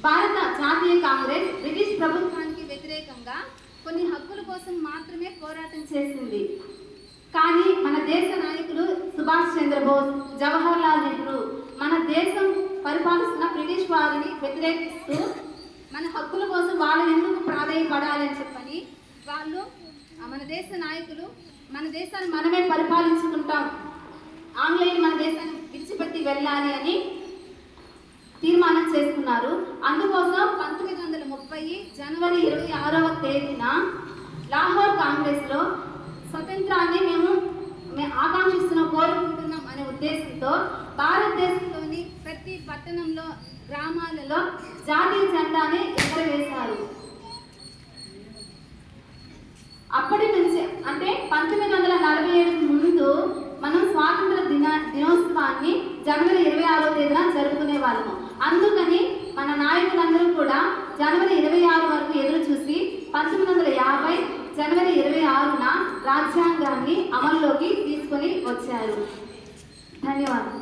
భారత జాతీయ కాంగ్రెస్ బ్రిటిష్ ప్రభుత్వానికి వ్యతిరేకంగా కొన్ని హక్కుల కోసం మాత్రమే పోరాటం చేసింది. కానీ మన దేశ నాయకులు సుభాష్ చంద్రబోస్, జవహర్ లాల్ నెహ్రూ మన దేశం పరిపాలిస్తున్న బ్రిటిష్ వారిని వ్యతిరేకిస్తూ మన హక్కుల కోసం వాళ్ళని ఎందుకు ప్రాధాన్యపడాలని చెప్పని వాళ్ళు మన దేశ నాయకులు మన దేశాన్ని మనమే పరిపాలించుకుంటాం, ఆంగ్లేయులు మన దేశాన్ని విడిచిపెట్టి వెళ్ళాలి అని తీర్మానం చేసుకున్నారు. అందుకోసం 1930 జనవరి 26వ తేదీన లాహోర్ కాంగ్రెస్లో స్వతంత్రాన్ని మేము ఆకాంక్షిస్తున్నాం, కోరుకుంటున్నాం అనే ఉద్దేశంతో భారతదేశంలోని ప్రతి పట్టణంలో, గ్రామాలలో జాతీయ జెండాని ఎగరవేశారు. అప్పటి నుంచి అంటే 1947 ముందు మనం స్వాతంత్ర దినోత్సవాన్ని జనవరి 26వ తేదీన జరుపుకునే వాళ్ళము. అందుకని మన నాయకులందరూ కూడా జనవరి 26 వరకు ఎదురు చూసి 1950 జనవరి 26న రాజ్యాంగాన్ని అమల్లోకి తీసుకొని వచ్చారు. ధన్యవాదాలు.